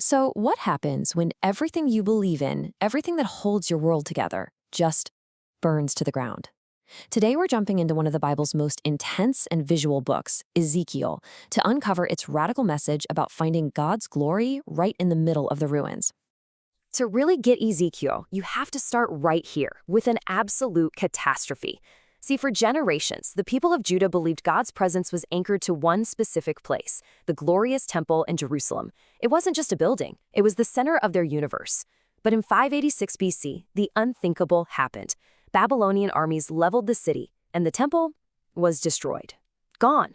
So, what happens when everything you believe in, everything that holds your world together, just burns to the ground? Today, we're jumping into one of the Bible's most intense and visual books, Ezekiel, to uncover its radical message about finding God's glory right in the middle of the ruins. To really get Ezekiel, you have to start right here with an absolute catastrophe. See, for generations, the people of Judah believed God's presence was anchored to one specific place, the glorious temple in Jerusalem. It wasn't just a building, it was the center of their universe. But in 586 BC, the unthinkable happened. Babylonian armies leveled the city, and the temple was destroyed. Gone.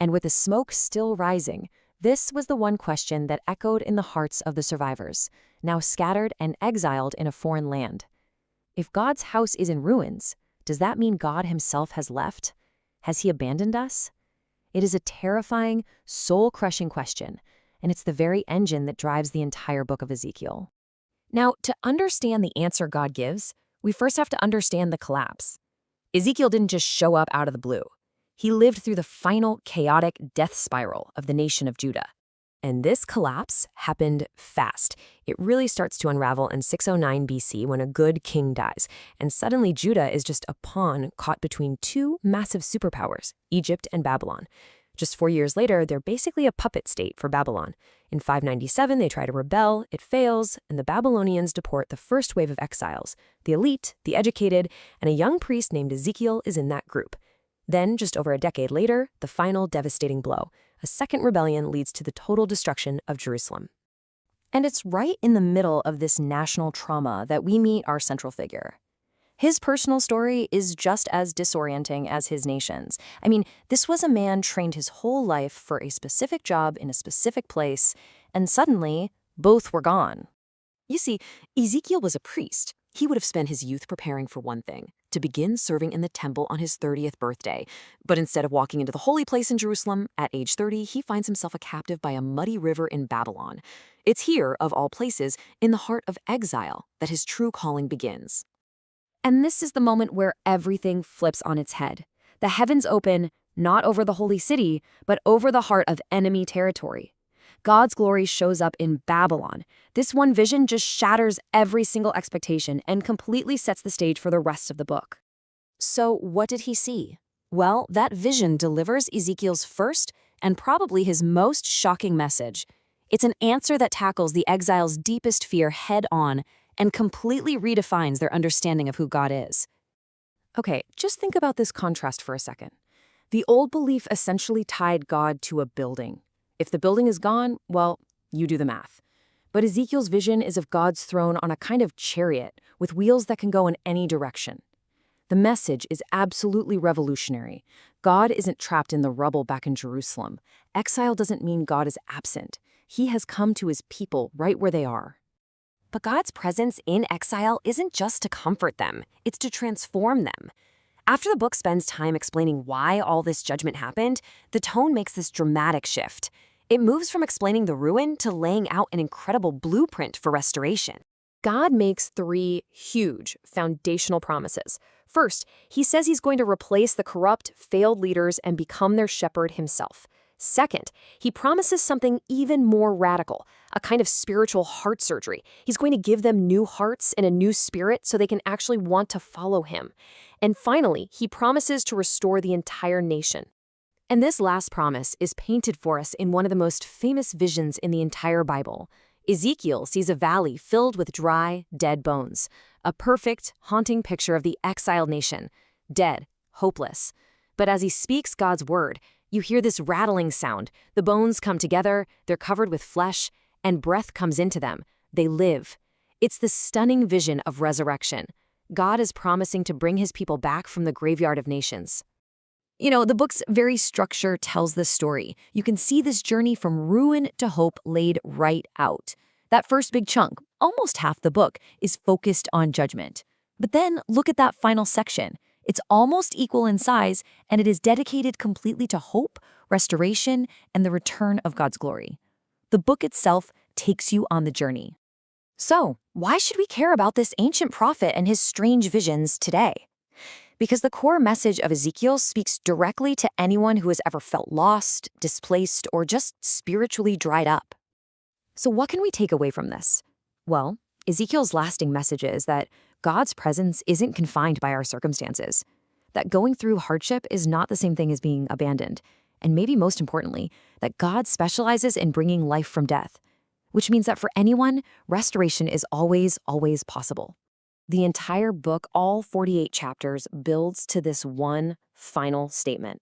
And with the smoke still rising, this was the one question that echoed in the hearts of the survivors, now scattered and exiled in a foreign land. If God's house is in ruins, does that mean God himself has left? Has he abandoned us? It is a terrifying, soul-crushing question, and it's the very engine that drives the entire book of Ezekiel. Now, to understand the answer God gives, we first have to understand the collapse. Ezekiel didn't just show up out of the blue. He lived through the final chaotic death spiral of the nation of Judah. And this collapse happened fast. It really starts to unravel in 609 BC when a good king dies, and suddenly Judah is just a pawn caught between two massive superpowers, Egypt and Babylon. Just 4 years later, they're basically a puppet state for Babylon. In 597, they try to rebel, it fails, and the Babylonians deport the first wave of exiles. The elite, the educated, and a young priest named Ezekiel is in that group. Then, just over a decade later, the final devastating blow. A second rebellion leads to the total destruction of Jerusalem. And it's right in the middle of this national trauma that we meet our central figure. His personal story is just as disorienting as his nation's. I mean, this was a man trained his whole life for a specific job in a specific place, and suddenly, both were gone. You see, Ezekiel was a priest. He would have spent his youth preparing for one thing, to begin serving in the temple on his 30th birthday. But instead of walking into the holy place in Jerusalem, at age 30, he finds himself a captive by a muddy river in Babylon. It's here, of all places, in the heart of exile, that his true calling begins. And this is the moment where everything flips on its head. The heavens open, not over the holy city, but over the heart of enemy territory. God's glory shows up in Babylon. This one vision just shatters every single expectation and completely sets the stage for the rest of the book. So what did he see? Well, that vision delivers Ezekiel's first and probably his most shocking message. It's an answer that tackles the exile's deepest fear head-on and completely redefines their understanding of who God is. Okay, just think about this contrast for a second. The old belief essentially tied God to a building. If the building is gone, well, you do the math. But Ezekiel's vision is of God's throne on a kind of chariot with wheels that can go in any direction. The message is absolutely revolutionary. God isn't trapped in the rubble back in Jerusalem. Exile doesn't mean God is absent. He has come to his people right where they are. But God's presence in exile isn't just to comfort them, it's to transform them. After the book spends time explaining why all this judgment happened, the tone makes this dramatic shift. It moves from explaining the ruin to laying out an incredible blueprint for restoration. God makes 3 huge, foundational promises. First, he says he's going to replace the corrupt, failed leaders and become their shepherd himself. Second, he promises something even more radical, a kind of spiritual heart surgery. He's going to give them new hearts and a new spirit so they can actually want to follow him. And finally, he promises to restore the entire nation. And this last promise is painted for us in one of the most famous visions in the entire Bible. Ezekiel sees a valley filled with dry, dead bones, a perfect, haunting picture of the exiled nation, dead, hopeless. But as he speaks God's word, you hear this rattling sound. The bones come together, they're covered with flesh, and breath comes into them. They live. It's the stunning vision of resurrection. God is promising to bring his people back from the graveyard of nations. You know, the book's very structure tells this story. You can see this journey from ruin to hope laid right out. That first big chunk, almost half the book, is focused on judgment. But then look at that final section. It's almost equal in size, and it is dedicated completely to hope, restoration, and the return of God's glory. The book itself takes you on the journey. So, why should we care about this ancient prophet and his strange visions today? Because the core message of Ezekiel speaks directly to anyone who has ever felt lost, displaced, or just spiritually dried up. So what can we take away from this? Well, Ezekiel's lasting message is that God's presence isn't confined by our circumstances, that going through hardship is not the same thing as being abandoned, and maybe most importantly, that God specializes in bringing life from death, which means that for anyone, restoration is always, always possible. The entire book, all 48 chapters, builds to this one final statement.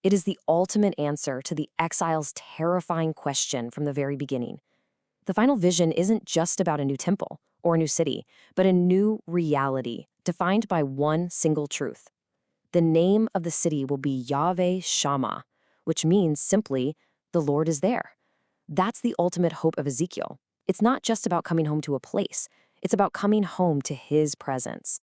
It is the ultimate answer to the exile's terrifying question from the very beginning. The final vision isn't just about a new temple or a new city, but a new reality defined by one single truth. The name of the city will be Yahweh Shammah, which means simply, the Lord is there. That's the ultimate hope of Ezekiel. It's not just about coming home to a place. It's about coming home to his presence.